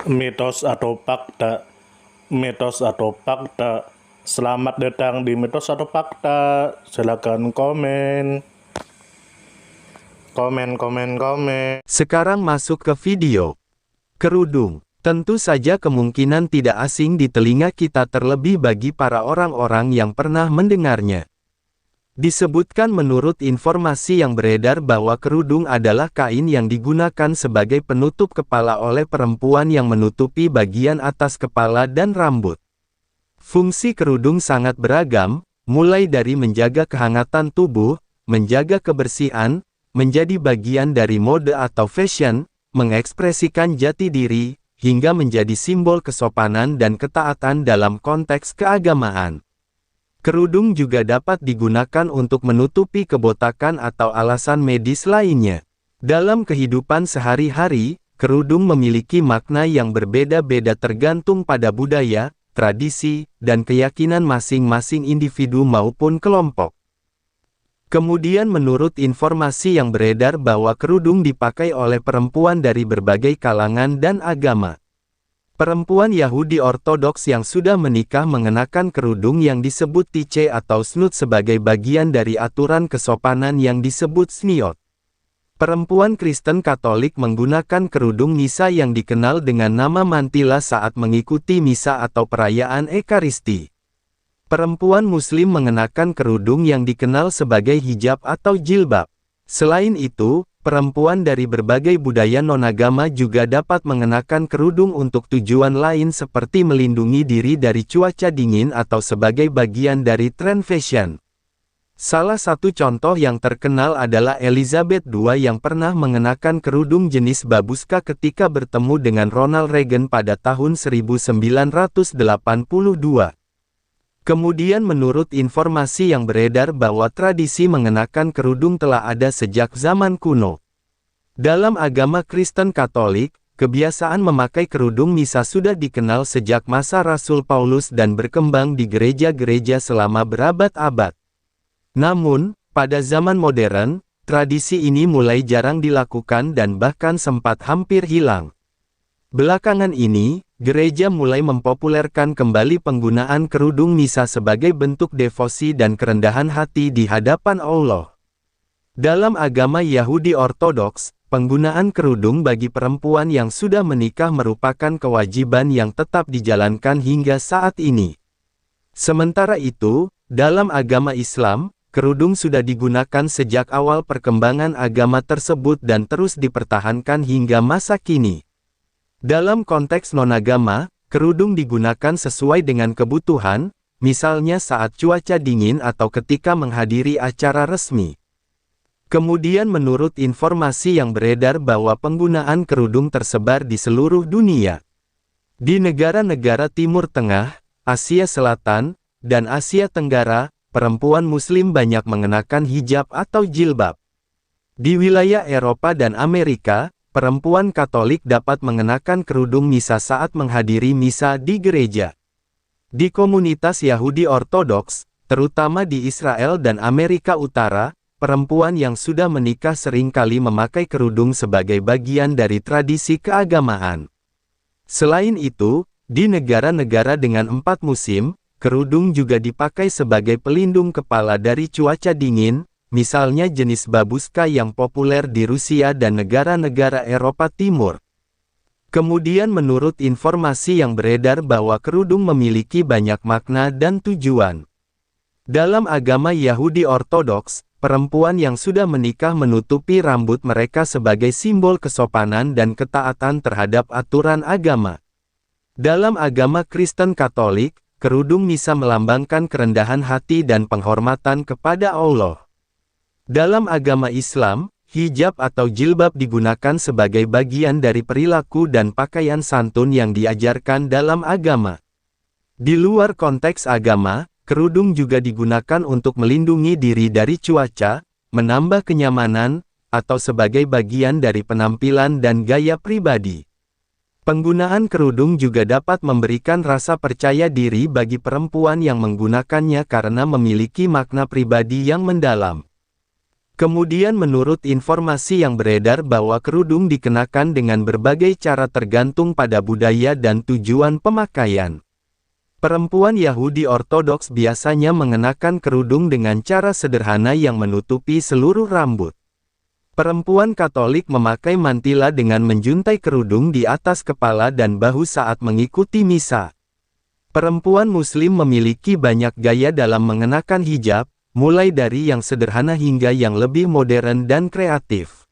Mitos atau fakta? Mitos atau fakta? Selamat datang di Mitos atau Fakta. Silakan komen. Komen. Sekarang masuk ke video. Kerudung. Tentu saja kemungkinan tidak asing di telinga kita, terlebih bagi para orang-orang yang pernah mendengarnya. Disebutkan menurut informasi yang beredar bahwa kerudung adalah kain yang digunakan sebagai penutup kepala oleh perempuan yang menutupi bagian atas kepala dan rambut. Fungsi kerudung sangat beragam, mulai dari menjaga kehangatan tubuh, menjaga kebersihan, menjadi bagian dari mode atau fashion, mengekspresikan jati diri, hingga menjadi simbol kesopanan dan ketaatan dalam konteks keagamaan. Kerudung juga dapat digunakan untuk menutupi kebotakan atau alasan medis lainnya. Dalam kehidupan sehari-hari, kerudung memiliki makna yang berbeda-beda tergantung pada budaya, tradisi, dan keyakinan masing-masing individu maupun kelompok. Kemudian menurut informasi yang beredar bahwa kerudung dipakai oleh perempuan dari berbagai kalangan dan agama. Perempuan Yahudi Ortodoks yang sudah menikah mengenakan kerudung yang disebut tiche atau snut sebagai bagian dari aturan kesopanan yang disebut sniot. Perempuan Kristen Katolik menggunakan kerudung misa yang dikenal dengan nama mantila saat mengikuti misa atau perayaan Ekaristi. Perempuan Muslim mengenakan kerudung yang dikenal sebagai hijab atau jilbab. Selain itu, perempuan dari berbagai budaya non-agama juga dapat mengenakan kerudung untuk tujuan lain seperti melindungi diri dari cuaca dingin atau sebagai bagian dari tren fashion. Salah satu contoh yang terkenal adalah Elizabeth II yang pernah mengenakan kerudung jenis babushka ketika bertemu dengan Ronald Reagan pada tahun 1982. Kemudian menurut informasi yang beredar bahwa tradisi mengenakan kerudung telah ada sejak zaman kuno. Dalam agama Kristen Katolik, kebiasaan memakai kerudung misa sudah dikenal sejak masa Rasul Paulus dan berkembang di gereja-gereja selama berabad-abad. Namun, pada zaman modern, tradisi ini mulai jarang dilakukan dan bahkan sempat hampir hilang. Belakangan ini, gereja mulai mempopulerkan kembali penggunaan kerudung misa sebagai bentuk devosi dan kerendahan hati di hadapan Allah. Dalam agama Yahudi Ortodoks, penggunaan kerudung bagi perempuan yang sudah menikah merupakan kewajiban yang tetap dijalankan hingga saat ini. Sementara itu, dalam agama Islam, kerudung sudah digunakan sejak awal perkembangan agama tersebut dan terus dipertahankan hingga masa kini. Dalam konteks non-agama, kerudung digunakan sesuai dengan kebutuhan, misalnya saat cuaca dingin atau ketika menghadiri acara resmi. Kemudian menurut informasi yang beredar bahwa penggunaan kerudung tersebar di seluruh dunia. Di negara-negara Timur Tengah, Asia Selatan, dan Asia Tenggara, perempuan Muslim banyak mengenakan hijab atau jilbab. Di wilayah Eropa dan Amerika, perempuan Katolik dapat mengenakan kerudung misa saat menghadiri misa di gereja. Di komunitas Yahudi Ortodoks, terutama di Israel dan Amerika Utara, perempuan yang sudah menikah seringkali memakai kerudung sebagai bagian dari tradisi keagamaan. Selain itu, di negara-negara dengan 4 musim, kerudung juga dipakai sebagai pelindung kepala dari cuaca dingin, misalnya jenis babushka yang populer di Rusia dan negara-negara Eropa Timur. Kemudian menurut informasi yang beredar bahwa kerudung memiliki banyak makna dan tujuan. Dalam agama Yahudi Ortodoks, perempuan yang sudah menikah menutupi rambut mereka sebagai simbol kesopanan dan ketaatan terhadap aturan agama. Dalam agama Kristen Katolik, kerudung misa melambangkan kerendahan hati dan penghormatan kepada Allah. Dalam agama Islam, hijab atau jilbab digunakan sebagai bagian dari perilaku dan pakaian santun yang diajarkan dalam agama. Di luar konteks agama, kerudung juga digunakan untuk melindungi diri dari cuaca, menambah kenyamanan, atau sebagai bagian dari penampilan dan gaya pribadi. Penggunaan kerudung juga dapat memberikan rasa percaya diri bagi perempuan yang menggunakannya karena memiliki makna pribadi yang mendalam. Kemudian menurut informasi yang beredar bahwa kerudung dikenakan dengan berbagai cara tergantung pada budaya dan tujuan pemakaian. Perempuan Yahudi Ortodoks biasanya mengenakan kerudung dengan cara sederhana yang menutupi seluruh rambut. Perempuan Katolik memakai mantila dengan menjuntai kerudung di atas kepala dan bahu saat mengikuti misa. Perempuan Muslim memiliki banyak gaya dalam mengenakan hijab, mulai dari yang sederhana hingga yang lebih modern dan kreatif.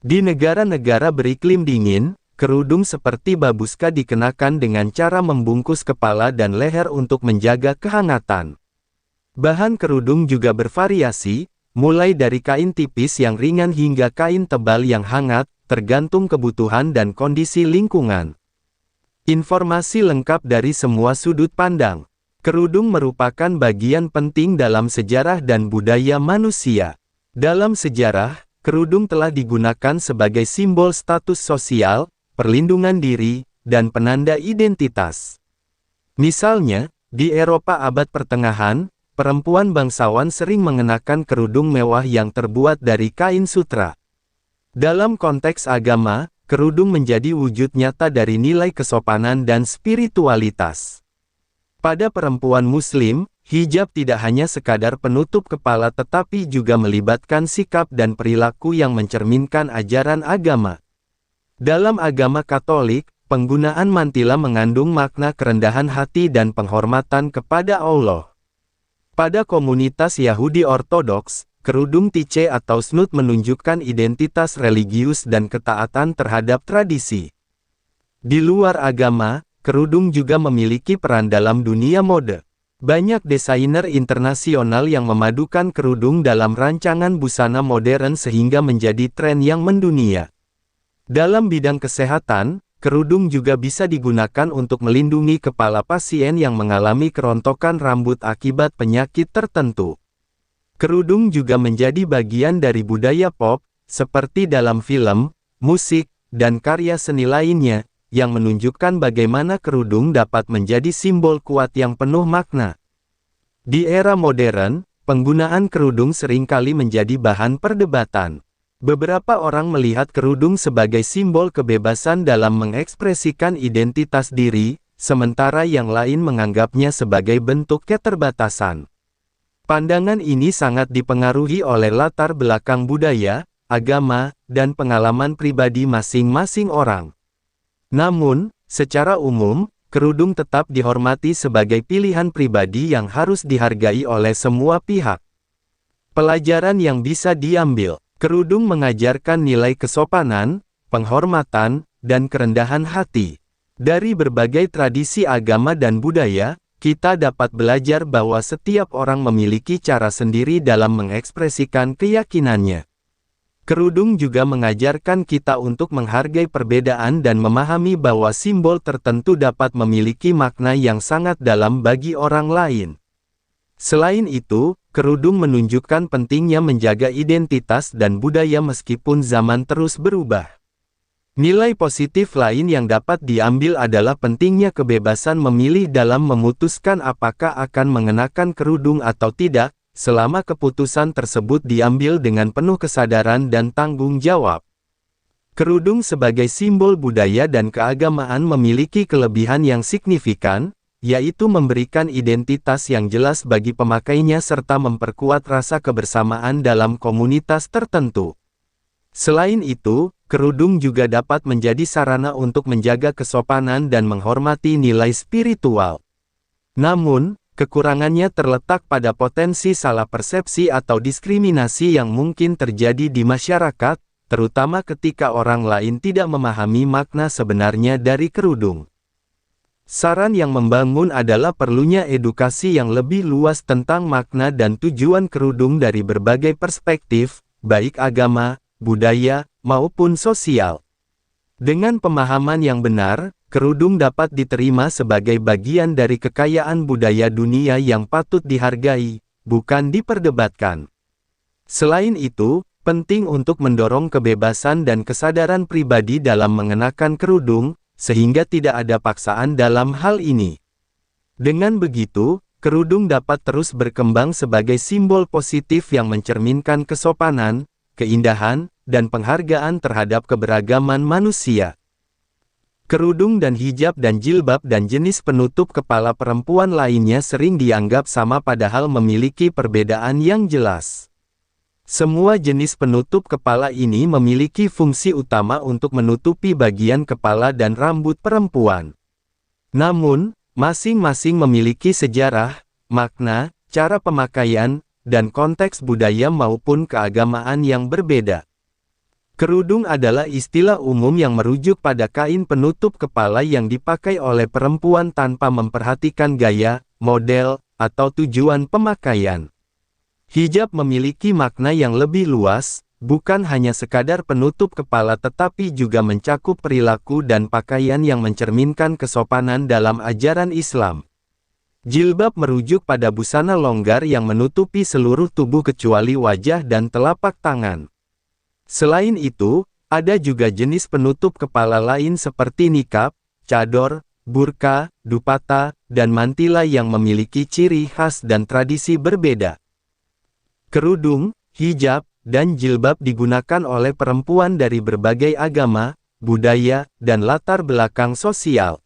Di negara-negara beriklim dingin, kerudung seperti babuska dikenakan dengan cara membungkus kepala dan leher untuk menjaga kehangatan. Bahan kerudung juga bervariasi, mulai dari kain tipis yang ringan hingga kain tebal yang hangat, tergantung kebutuhan dan kondisi lingkungan. Informasi lengkap dari semua sudut pandang. Kerudung merupakan bagian penting dalam sejarah dan budaya manusia. Dalam sejarah, kerudung telah digunakan sebagai simbol status sosial, perlindungan diri, dan penanda identitas. Misalnya, di Eropa abad pertengahan, perempuan bangsawan sering mengenakan kerudung mewah yang terbuat dari kain sutra. Dalam konteks agama, kerudung menjadi wujud nyata dari nilai kesopanan dan spiritualitas. Pada perempuan Muslim, hijab tidak hanya sekadar penutup kepala tetapi juga melibatkan sikap dan perilaku yang mencerminkan ajaran agama. Dalam agama Katolik, penggunaan mantila mengandung makna kerendahan hati dan penghormatan kepada Allah. Pada komunitas Yahudi Ortodoks, kerudung tiche atau snut menunjukkan identitas religius dan ketaatan terhadap tradisi. Di luar agama, kerudung juga memiliki peran dalam dunia mode. Banyak desainer internasional yang memadukan kerudung dalam rancangan busana modern sehingga menjadi tren yang mendunia. Dalam bidang kesehatan, kerudung juga bisa digunakan untuk melindungi kepala pasien yang mengalami kerontokan rambut akibat penyakit tertentu. Kerudung juga menjadi bagian dari budaya pop, seperti dalam film, musik, dan karya seni lainnya, yang menunjukkan bagaimana kerudung dapat menjadi simbol kuat yang penuh makna. Di era modern, penggunaan kerudung seringkali menjadi bahan perdebatan. Beberapa orang melihat kerudung sebagai simbol kebebasan dalam mengekspresikan identitas diri, sementara yang lain menganggapnya sebagai bentuk keterbatasan. Pandangan ini sangat dipengaruhi oleh latar belakang budaya, agama, dan pengalaman pribadi masing-masing orang. Namun, secara umum, kerudung tetap dihormati sebagai pilihan pribadi yang harus dihargai oleh semua pihak. Pelajaran yang bisa diambil: kerudung mengajarkan nilai kesopanan, penghormatan, dan kerendahan hati. Dari berbagai tradisi agama dan budaya, kita dapat belajar bahwa setiap orang memiliki cara sendiri dalam mengekspresikan keyakinannya. Kerudung juga mengajarkan kita untuk menghargai perbedaan dan memahami bahwa simbol tertentu dapat memiliki makna yang sangat dalam bagi orang lain. Selain itu, kerudung menunjukkan pentingnya menjaga identitas dan budaya meskipun zaman terus berubah. Nilai positif lain yang dapat diambil adalah pentingnya kebebasan memilih dalam memutuskan apakah akan mengenakan kerudung atau tidak, selama keputusan tersebut diambil dengan penuh kesadaran dan tanggung jawab. Kerudung sebagai simbol budaya dan keagamaan memiliki kelebihan yang signifikan, yaitu memberikan identitas yang jelas bagi pemakainya serta memperkuat rasa kebersamaan dalam komunitas tertentu. Selain itu, kerudung juga dapat menjadi sarana untuk menjaga kesopanan dan menghormati nilai spiritual. Namun, kekurangannya terletak pada potensi salah persepsi atau diskriminasi yang mungkin terjadi di masyarakat, terutama ketika orang lain tidak memahami makna sebenarnya dari kerudung. Saran yang membangun adalah perlunya edukasi yang lebih luas tentang makna dan tujuan kerudung dari berbagai perspektif, baik agama, budaya, maupun sosial. Dengan pemahaman yang benar, kerudung dapat diterima sebagai bagian dari kekayaan budaya dunia yang patut dihargai, bukan diperdebatkan. Selain itu, penting untuk mendorong kebebasan dan kesadaran pribadi dalam mengenakan kerudung, sehingga tidak ada paksaan dalam hal ini. Dengan begitu, kerudung dapat terus berkembang sebagai simbol positif yang mencerminkan kesopanan, keindahan, dan penghargaan terhadap keberagaman manusia. Kerudung dan hijab dan jilbab dan jenis penutup kepala perempuan lainnya sering dianggap sama padahal memiliki perbedaan yang jelas. Semua jenis penutup kepala ini memiliki fungsi utama untuk menutupi bagian kepala dan rambut perempuan. Namun, masing-masing memiliki sejarah, makna, cara pemakaian, dan konteks budaya maupun keagamaan yang berbeda. Kerudung adalah istilah umum yang merujuk pada kain penutup kepala yang dipakai oleh perempuan tanpa memperhatikan gaya, model, atau tujuan pemakaian. Hijab memiliki makna yang lebih luas, bukan hanya sekadar penutup kepala tetapi juga mencakup perilaku dan pakaian yang mencerminkan kesopanan dalam ajaran Islam. Jilbab merujuk pada busana longgar yang menutupi seluruh tubuh kecuali wajah dan telapak tangan. Selain itu, ada juga jenis penutup kepala lain seperti nikab, cador, burka, dupata, dan mantila yang memiliki ciri khas dan tradisi berbeda. Kerudung, hijab, dan jilbab digunakan oleh perempuan dari berbagai agama, budaya, dan latar belakang sosial.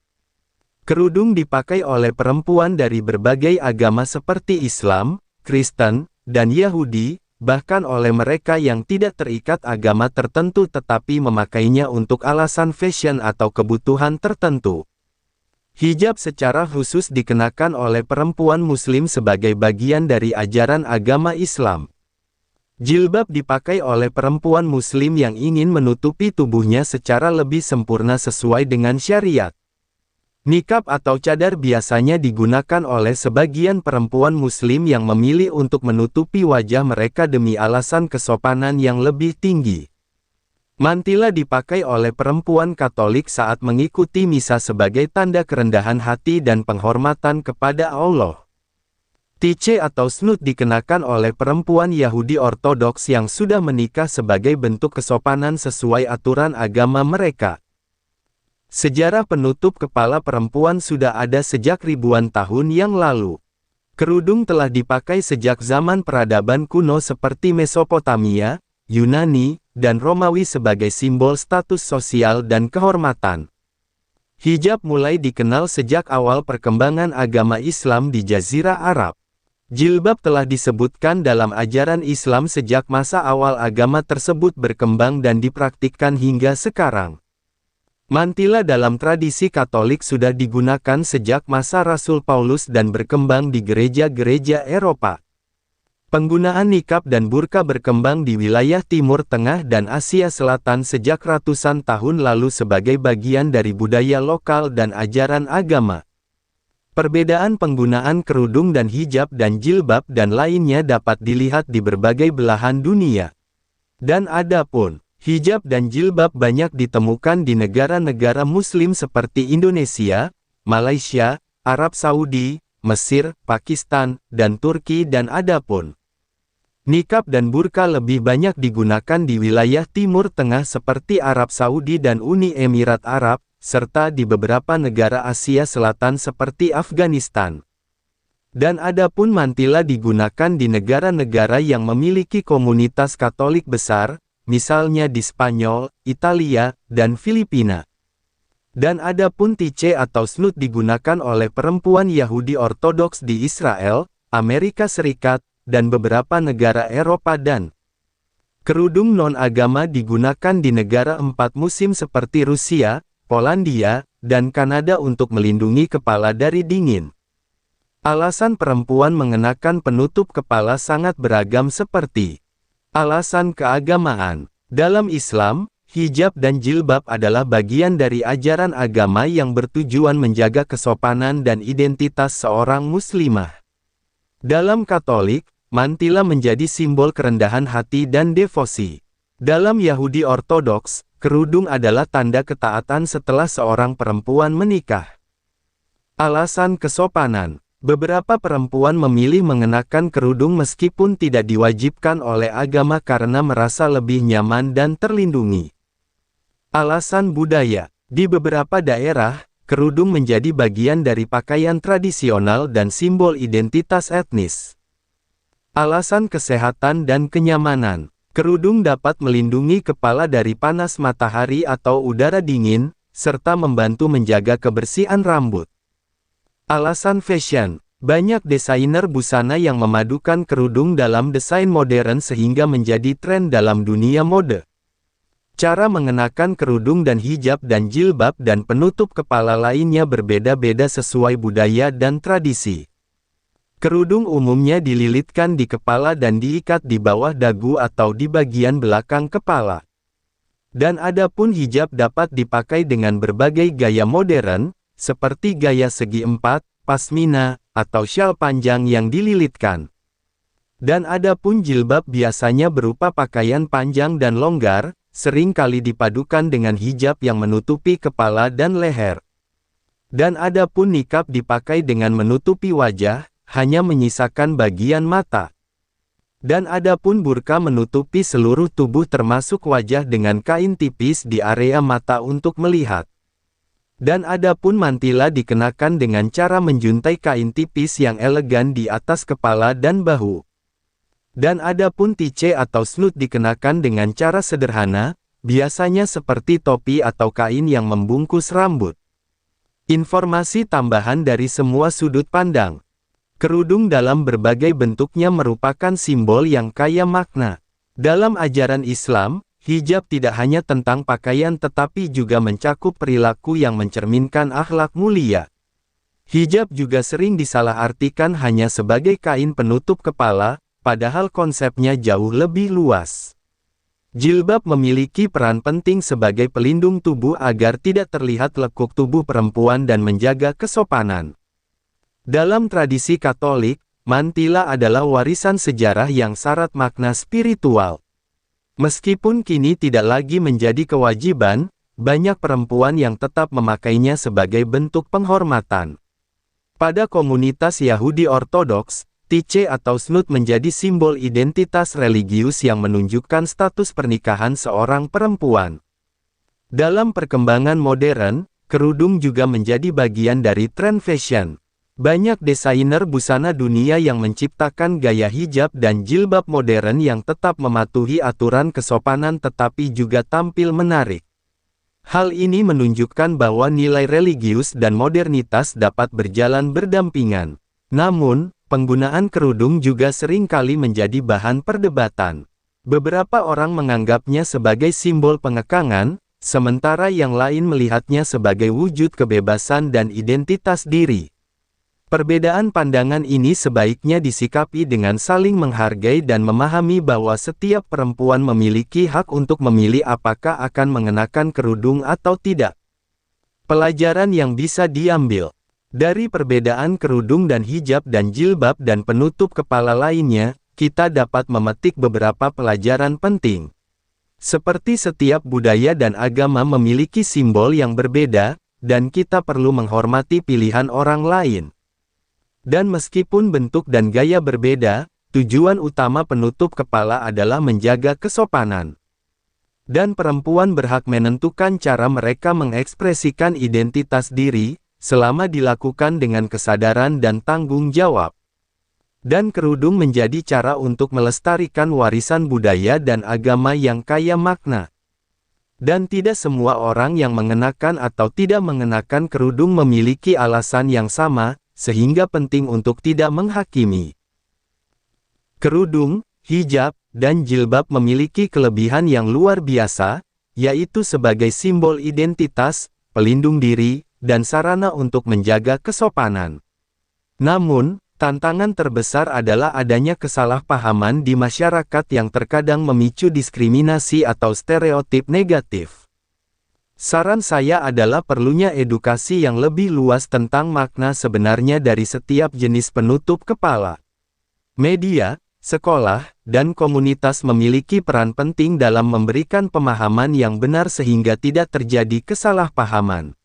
Kerudung dipakai oleh perempuan dari berbagai agama seperti Islam, Kristen, dan Yahudi, bahkan oleh mereka yang tidak terikat agama tertentu tetapi memakainya untuk alasan fashion atau kebutuhan tertentu. Hijab secara khusus dikenakan oleh perempuan Muslim sebagai bagian dari ajaran agama Islam. Jilbab dipakai oleh perempuan Muslim yang ingin menutupi tubuhnya secara lebih sempurna sesuai dengan syariat. Nikab atau cadar biasanya digunakan oleh sebagian perempuan Muslim yang memilih untuk menutupi wajah mereka demi alasan kesopanan yang lebih tinggi. Mantila dipakai oleh perempuan Katolik saat mengikuti misa sebagai tanda kerendahan hati dan penghormatan kepada Allah. Tiche atau snut dikenakan oleh perempuan Yahudi Ortodoks yang sudah menikah sebagai bentuk kesopanan sesuai aturan agama mereka. Sejarah penutup kepala perempuan sudah ada sejak ribuan tahun yang lalu. Kerudung telah dipakai sejak zaman peradaban kuno seperti Mesopotamia, Yunani, dan Romawi sebagai simbol status sosial dan kehormatan. Hijab mulai dikenal sejak awal perkembangan agama Islam di Jazirah Arab. Jilbab telah disebutkan dalam ajaran Islam sejak masa awal agama tersebut berkembang dan dipraktikkan hingga sekarang. Mantila dalam tradisi Katolik sudah digunakan sejak masa Rasul Paulus dan berkembang di gereja-gereja Eropa. Penggunaan nikab dan burka berkembang di wilayah Timur Tengah dan Asia Selatan sejak ratusan tahun lalu sebagai bagian dari budaya lokal dan ajaran agama. Perbedaan penggunaan kerudung dan hijab dan jilbab dan lainnya dapat dilihat di berbagai belahan dunia. Dan adapun hijab dan jilbab banyak ditemukan di negara-negara Muslim seperti Indonesia, Malaysia, Arab Saudi, Mesir, Pakistan, dan Turki dan adapun nikab dan burka lebih banyak digunakan di wilayah Timur Tengah seperti Arab Saudi dan Uni Emirat Arab, serta di beberapa negara Asia Selatan seperti Afghanistan. Dan adapun mantila digunakan di negara-negara yang memiliki komunitas Katolik besar, misalnya di Spanyol, Italia, dan Filipina. Dan adapun tiche atau snut digunakan oleh perempuan Yahudi Ortodoks di Israel, Amerika Serikat, dan beberapa negara Eropa dan kerudung non-agama digunakan di negara 4 musim seperti Rusia, Polandia, dan Kanada untuk melindungi kepala dari dingin. Alasan perempuan mengenakan penutup kepala sangat beragam seperti alasan keagamaan. Dalam Islam, hijab dan jilbab adalah bagian dari ajaran agama yang bertujuan menjaga kesopanan dan identitas seorang muslimah. Dalam Katolik, mantila menjadi simbol kerendahan hati dan devosi. Dalam Yahudi Ortodoks, kerudung adalah tanda ketaatan setelah seorang perempuan menikah. Alasan kesopanan. Beberapa perempuan memilih mengenakan kerudung meskipun tidak diwajibkan oleh agama karena merasa lebih nyaman dan terlindungi. Alasan budaya. Di beberapa daerah, kerudung menjadi bagian dari pakaian tradisional dan simbol identitas etnis. Alasan kesehatan dan kenyamanan. Kerudung dapat melindungi kepala dari panas matahari atau udara dingin, serta membantu menjaga kebersihan rambut. Alasan fashion. Banyak desainer busana yang memadukan kerudung dalam desain modern sehingga menjadi tren dalam dunia mode. Cara mengenakan kerudung dan hijab dan jilbab dan penutup kepala lainnya berbeda-beda sesuai budaya dan tradisi. Kerudung umumnya dililitkan di kepala dan diikat di bawah dagu atau di bagian belakang kepala. Dan adapun hijab dapat dipakai dengan berbagai gaya modern, seperti gaya segi empat, pasmina, atau syal panjang yang dililitkan. Dan adapun jilbab biasanya berupa pakaian panjang dan longgar, sering kali dipadukan dengan hijab yang menutupi kepala dan leher. Dan adapun nikab dipakai dengan menutupi wajah, hanya menyisakan bagian mata. Dan adapun burka menutupi seluruh tubuh termasuk wajah dengan kain tipis di area mata untuk melihat. Dan adapun mantila dikenakan dengan cara menjuntai kain tipis yang elegan di atas kepala dan bahu. Dan adapun tice atau snut dikenakan dengan cara sederhana, biasanya seperti topi atau kain yang membungkus rambut. Informasi tambahan dari semua sudut pandang. Kerudung dalam berbagai bentuknya merupakan simbol yang kaya makna. Dalam ajaran Islam, hijab tidak hanya tentang pakaian tetapi juga mencakup perilaku yang mencerminkan akhlak mulia. Hijab juga sering disalahartikan hanya sebagai kain penutup kepala, padahal konsepnya jauh lebih luas. Jilbab memiliki peran penting sebagai pelindung tubuh agar tidak terlihat lekuk tubuh perempuan dan menjaga kesopanan. Dalam tradisi Katolik, mantila adalah warisan sejarah yang syarat makna spiritual. Meskipun kini tidak lagi menjadi kewajiban, banyak perempuan yang tetap memakainya sebagai bentuk penghormatan. Pada komunitas Yahudi Ortodoks, tice atau snut menjadi simbol identitas religius yang menunjukkan status pernikahan seorang perempuan. Dalam perkembangan modern, kerudung juga menjadi bagian dari tren fashion. Banyak desainer busana dunia yang menciptakan gaya hijab dan jilbab modern yang tetap mematuhi aturan kesopanan tetapi juga tampil menarik. Hal ini menunjukkan bahwa nilai religius dan modernitas dapat berjalan berdampingan. Namun, penggunaan kerudung juga sering kali menjadi bahan perdebatan. Beberapa orang menganggapnya sebagai simbol pengekangan, sementara yang lain melihatnya sebagai wujud kebebasan dan identitas diri. Perbedaan pandangan ini sebaiknya disikapi dengan saling menghargai dan memahami bahwa setiap perempuan memiliki hak untuk memilih apakah akan mengenakan kerudung atau tidak. Pelajaran yang bisa diambil dari perbedaan kerudung dan hijab dan jilbab dan penutup kepala lainnya, kita dapat memetik beberapa pelajaran penting. Seperti setiap budaya dan agama memiliki simbol yang berbeda, dan kita perlu menghormati pilihan orang lain. Dan meskipun bentuk dan gaya berbeda, tujuan utama penutup kepala adalah menjaga kesopanan. Dan perempuan berhak menentukan cara mereka mengekspresikan identitas diri, selama dilakukan dengan kesadaran dan tanggung jawab. Dan kerudung menjadi cara untuk melestarikan warisan budaya dan agama yang kaya makna. Dan tidak semua orang yang mengenakan atau tidak mengenakan kerudung memiliki alasan yang sama, sehingga penting untuk tidak menghakimi. Kerudung, hijab, dan jilbab memiliki kelebihan yang luar biasa, yaitu sebagai simbol identitas, pelindung diri, dan sarana untuk menjaga kesopanan. Namun, tantangan terbesar adalah adanya kesalahpahaman di masyarakat yang terkadang memicu diskriminasi atau stereotip negatif. Saran saya adalah perlunya edukasi yang lebih luas tentang makna sebenarnya dari setiap jenis penutup kepala. Media, sekolah, dan komunitas memiliki peran penting dalam memberikan pemahaman yang benar sehingga tidak terjadi kesalahpahaman.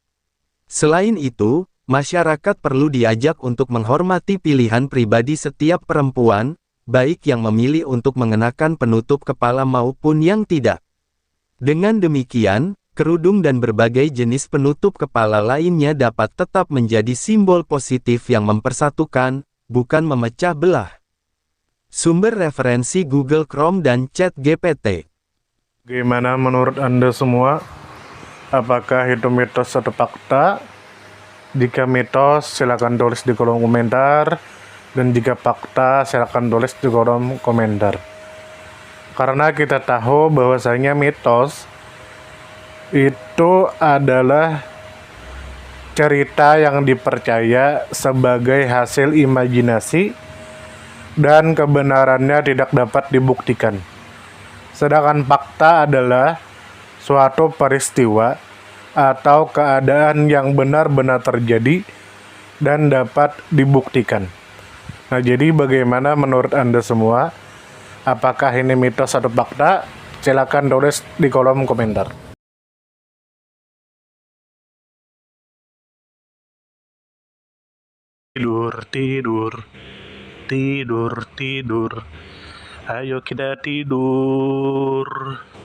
Selain itu, masyarakat perlu diajak untuk menghormati pilihan pribadi setiap perempuan, baik yang memilih untuk mengenakan penutup kepala maupun yang tidak. Dengan demikian, kerudung dan berbagai jenis penutup kepala lainnya dapat tetap menjadi simbol positif yang mempersatukan, bukan memecah belah. Sumber referensi Google Chrome dan ChatGPT. Gimana menurut Anda semua? Apakah itu mitos atau fakta? Jika mitos, silakan tulis di kolom komentar. Dan jika fakta, silakan tulis di kolom komentar. Karena kita tahu bahwasanya mitos itu adalah cerita yang dipercaya sebagai hasil imajinasi dan kebenarannya tidak dapat dibuktikan. Sedangkan fakta adalah suatu peristiwa atau keadaan yang benar-benar terjadi dan dapat dibuktikan. Nah, jadi bagaimana menurut Anda semua? Apakah ini mitos atau fakta? Silakan tulis di kolom komentar. Tidur, tidur, tidur, tidur. Ayo kita tidur.